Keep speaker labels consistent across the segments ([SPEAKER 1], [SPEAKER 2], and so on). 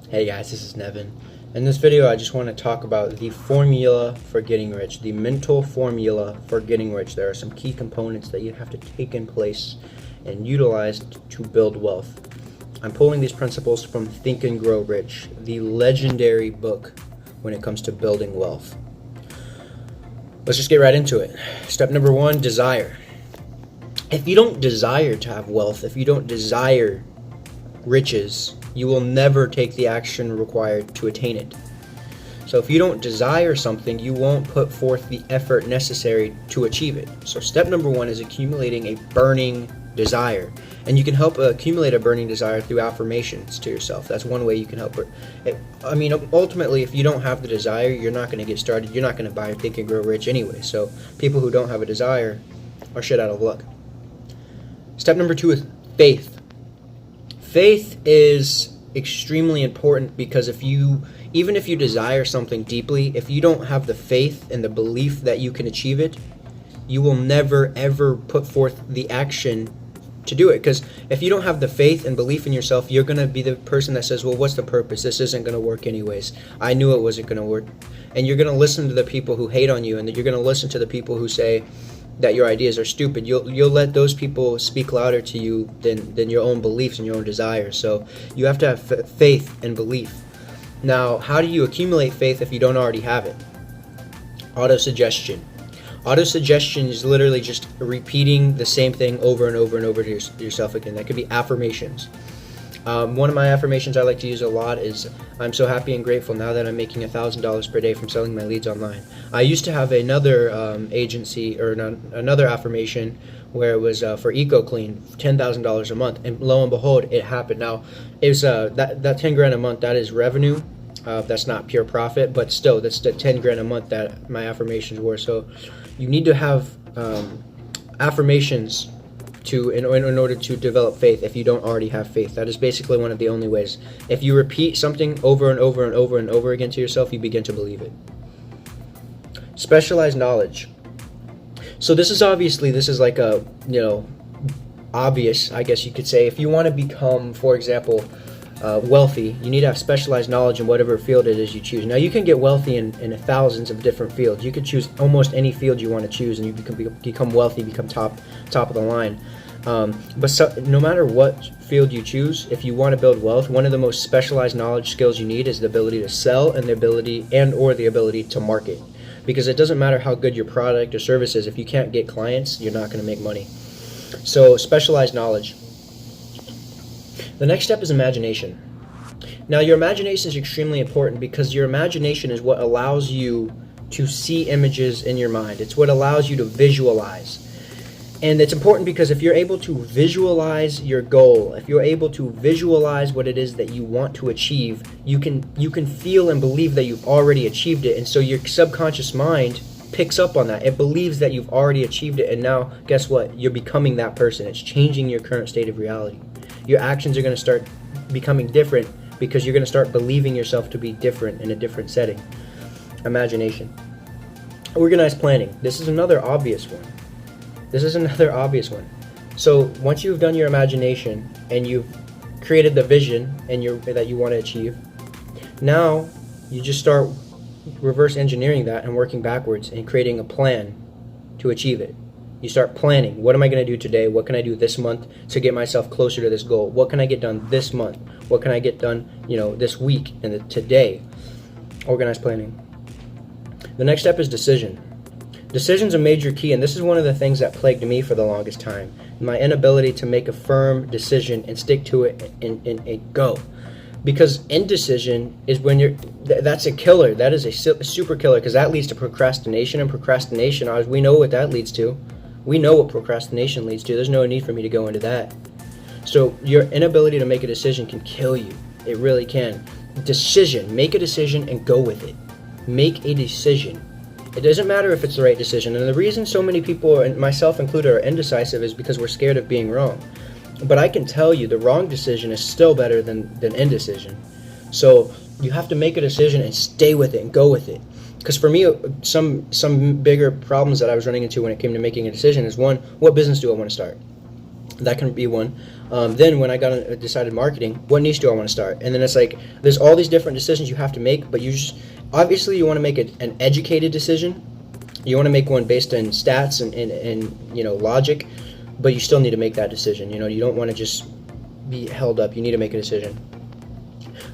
[SPEAKER 1] Hey guys, this is Nevin. In this video, I just want to talk about the formula for getting rich, the mental formula for getting rich. There are some key components that you have to take in place and utilize to build wealth. I'm pulling these principles from Think and Grow Rich, the legendary book when it comes to building wealth. Let's just get right into it. Step number one, desire. If you don't desire to have wealth, if you don't desire riches, you will never take the action required to attain it. So if you don't desire something, you won't put forth the effort necessary to achieve it. So step number one is accumulating a burning desire. And you can help accumulate a burning desire through affirmations to yourself. That's one way you can help it. Ultimately, if you don't have the desire, you're not going to get started. You're not going to buy Think and Grow Rich anyway. So people who don't have a desire are shit out of luck. Step number two is faith. Faith is extremely important because even if you desire something deeply, if you don't have the faith and the belief that you can achieve it, you will never ever put forth the action to do it. Because if you don't have the faith and belief in yourself, you're going to be the person that says, well, what's the purpose? This isn't going to work anyways. I knew it wasn't going to work. And you're going to listen to the people who hate on you, and you're going to listen to the people who say that your ideas are stupid. You'll let those people speak louder to you than your own beliefs and your own desires. So you have to have faith and belief. Now, how do you accumulate faith if you don't already have it? Autosuggestion. Autosuggestion is literally just repeating the same thing over and over and over to yourself again. That could be affirmations. One of my affirmations I like to use a lot is, I'm so happy and grateful now that I'm making $1,000 per day from selling my leads online. I used to have another agency, or another affirmation, where it was for EcoClean, $10,000 a month, and lo and behold, it happened. Now, it was that 10 grand a month, that is revenue. That's not pure profit, but still, that's the 10 grand a month that my affirmations were. So you need to have affirmations in order to develop faith if you don't already have faith. That is basically one of the only ways. If you repeat something over and over and over and over again to yourself, you begin to believe it. Specialized knowledge. So this is like a, obvious, I guess you could say. If you want to become, for example, wealthy, you need to have specialized knowledge in whatever field it is you choose. Now, you can get wealthy in thousands of different fields. You could choose almost any field you want to choose, and you become wealthy, become top of the line. No matter what field you choose, if you want to build wealth, one of the most specialized knowledge skills you need is the ability to sell and the ability to market. Because it doesn't matter how good your product or service is, if you can't get clients, you're not going to make money. So specialized knowledge. The next step is imagination. Now, your imagination is extremely important because your imagination is what allows you to see images in your mind. It's what allows you to visualize. And it's important because if you're able to visualize your goal, if you're able to visualize what it is that you want to achieve, you can feel and believe that you've already achieved it. And so your subconscious mind picks up on that. It believes that you've already achieved it. And now, guess what? You're becoming that person. It's changing your current state of reality. Your actions are going to start becoming different because you're going to start believing yourself to be different in a different setting. Imagination. Organized planning. This is another obvious one. So once you've done your imagination and you've created the vision that you want to achieve, now you just start reverse engineering that and working backwards and creating a plan to achieve it. You start planning. What am I going to do today? What can I do this month to get myself closer to this goal? What can I get done this month? What can I get done, this week and today? Organized planning. The next step is decision. Decision's a major key, and this is one of the things that plagued me for the longest time. My inability to make a firm decision and stick to it and go. Because indecision is when that's a killer. That is a super killer, because that leads to procrastination, and procrastination, we know what that leads to. We know what procrastination leads to. There's no need for me to go into that. So your inability to make a decision can kill you. It really can. Decision. Make a decision and go with it. Make a decision. It doesn't matter if it's the right decision. And the reason so many people, and myself included, are indecisive is because we're scared of being wrong. But I can tell you the wrong decision is still better than indecision. So you have to make a decision and stay with it and go with it. Because for me, some bigger problems that I was running into when it came to making a decision is, one, what business do I want to start? That can be one. Then when I decided marketing, what niche do I want to start? And then it's like there's all these different decisions you have to make, but you just obviously you want to make an educated decision. You want to make one based on stats and logic, but you still need to make that decision. You don't want to just be held up. You need to make a decision.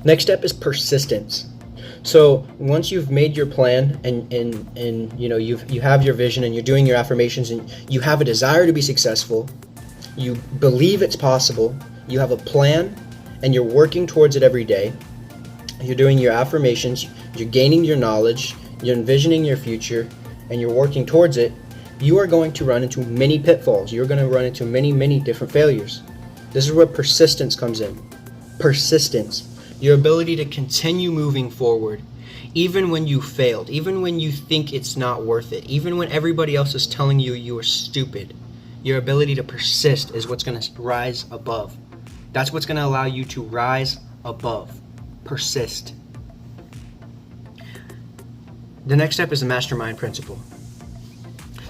[SPEAKER 1] Next step is persistence. So once you've made your plan and you have your vision and you're doing your affirmations and you have a desire to be successful, you believe it's possible, you have a plan and you're working towards it every day, you're doing your affirmations, you're gaining your knowledge, you're envisioning your future, and you're working towards it, you are going to run into many pitfalls. You're going to run into many, many different failures. This is where persistence comes in. Persistence. Your ability to continue moving forward, even when you failed, even when you think it's not worth it, even when everybody else is telling you you are stupid. Your ability to persist is what's going to rise above. That's what's going to allow you to rise above. Persist. The next step is the Mastermind Principle.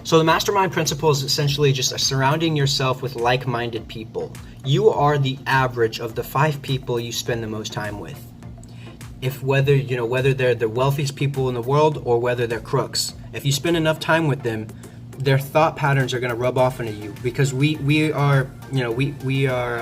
[SPEAKER 1] So the Mastermind Principle is essentially just surrounding yourself with like-minded people. You are the average of the 5 people you spend the most time with. Whether they're the wealthiest people in the world or whether they're crooks. If you spend enough time with them, their thought patterns are going to rub off into you, because we are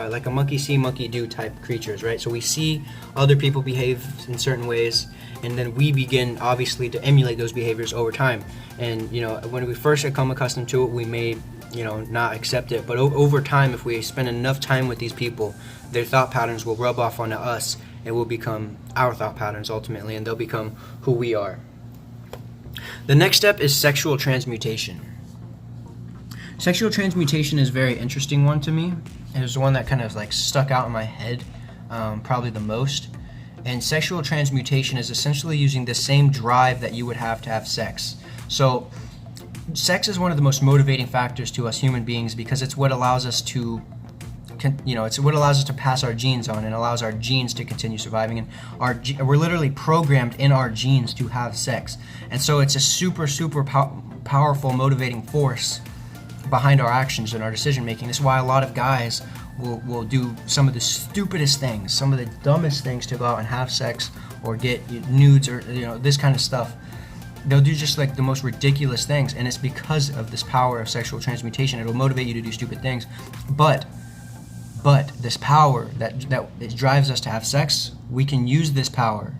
[SPEAKER 1] like a monkey see, monkey do type creatures, right? So we see other people behave in certain ways, and then we begin obviously to emulate those behaviors over time. And when we first become accustomed to it, we may not accept it, but over time, if we spend enough time with these people, their thought patterns will rub off onto us and will become our thought patterns ultimately, and they'll become who we are. The next step is sexual transmutation. Sexual transmutation is a very interesting one to me. It was the one that kind of like stuck out in my head probably the most. And sexual transmutation is essentially using the same drive that you would have to have sex. So sex is one of the most motivating factors to us human beings, because it's what allows us to pass our genes on and allows our genes to continue surviving. And we're literally programmed in our genes to have sex. And so it's a super powerful motivating force behind our actions and our decision making. This is why a lot of guys will do some of the stupidest things, some of the dumbest things to go out and have sex or get nudes or this kind of stuff. They'll do just like the most ridiculous things, and it's because of this power of sexual transmutation. It'll motivate you to do stupid things, but this power that drives us to have sex, we can use this power.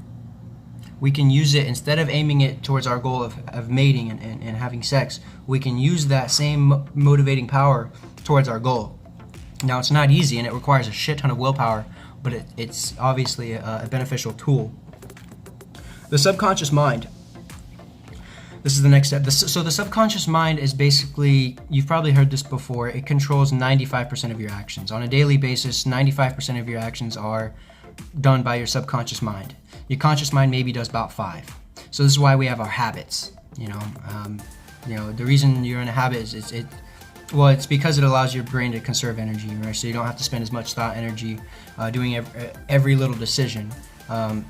[SPEAKER 1] We can use it, instead of aiming it towards our goal of mating and having sex, we can use that same motivating power towards our goal. Now, it's not easy and it requires a shit ton of willpower, but it's obviously a beneficial tool. The subconscious mind. This is the next step. So the subconscious mind is basically, you've probably heard this before, it controls 95% of your actions. On a daily basis, 95% of your actions are done by your subconscious mind. Your conscious mind maybe does about 5. So this is why we have our habits. The reason you're in a habit is it's because it allows your brain to conserve energy, right? So you don't have to spend as much thought energy doing every little decision.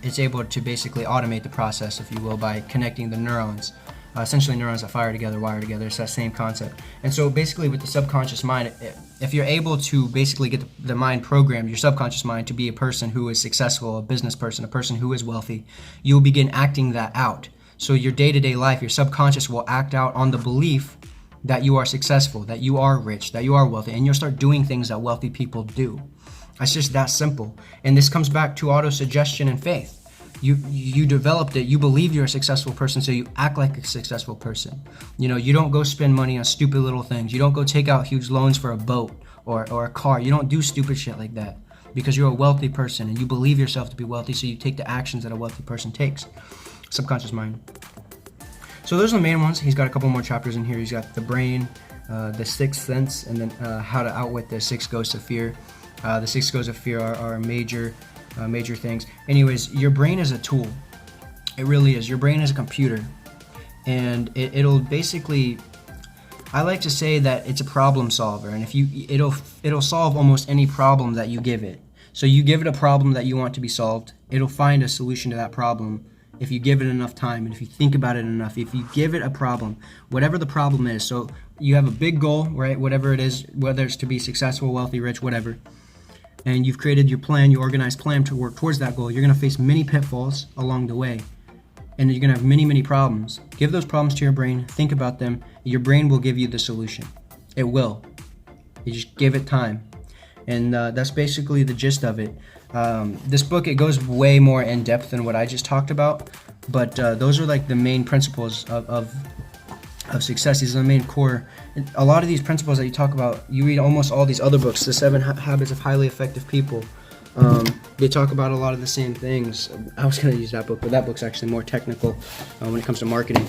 [SPEAKER 1] It's able to basically automate the process, if you will, by connecting the neurons. Essentially neurons that fire together, wire together. It's that same concept. And so basically with the subconscious mind, if you're able to basically get the mind programmed, your subconscious mind, to be a person who is successful, a business person, a person who is wealthy, you'll begin acting that out. So your day-to-day life, your subconscious will act out on the belief that you are successful, that you are rich, that you are wealthy, and you'll start doing things that wealthy people do. It's just that simple. And this comes back to auto-suggestion and faith. You developed it. You believe you're a successful person, so you act like a successful person. You don't go spend money on stupid little things. You don't go take out huge loans for a boat or a car. You don't do stupid shit like that, because you're a wealthy person and you believe yourself to be wealthy, so you take the actions that a wealthy person takes. Subconscious mind. So those are the main ones. He's got a couple more chapters in here. He's got the brain, the sixth sense, and then how to outwit the 6 ghosts of fear. The 6 ghosts of fear are major things. Anyways, your brain is a tool. It really is. Your brain is a computer, and it'll basically, I like to say that it's a problem solver, and it'll solve almost any problem that you give it. So you give it a problem that you want to be solved, it'll find a solution to that problem if you give it enough time and if you think about it enough. If you give it a problem, whatever the problem is, so you have a big goal, right? Whatever it is, whether it's to be successful, wealthy, rich, whatever. and you've created your plan, your organized plan to work towards that goal, you're going to face many pitfalls along the way. And you're going to have many, many problems. Give those problems to your brain. Think about them. Your brain will give you the solution. It will. You just give it time. And that's basically the gist of it. This book, it goes way more in depth than what I just talked about. But those are like the main principles of success. These are the main core. And a lot of these principles that you talk about, you read almost all these other books, The 7 Habits of Highly Effective People. They talk about a lot of the same things. I was going to use that book, but that book's actually more technical when it comes to marketing.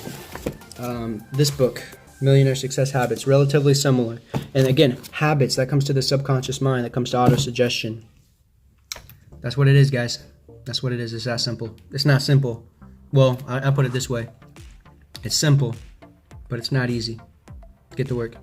[SPEAKER 1] This book, Millionaire Success Habits, relatively similar. And again, habits, that comes to the subconscious mind, that comes to auto-suggestion. That's what it is, guys. That's what it is. It's that simple. It's not simple. Well, I put it this way. It's simple, but it's not easy. Get to work.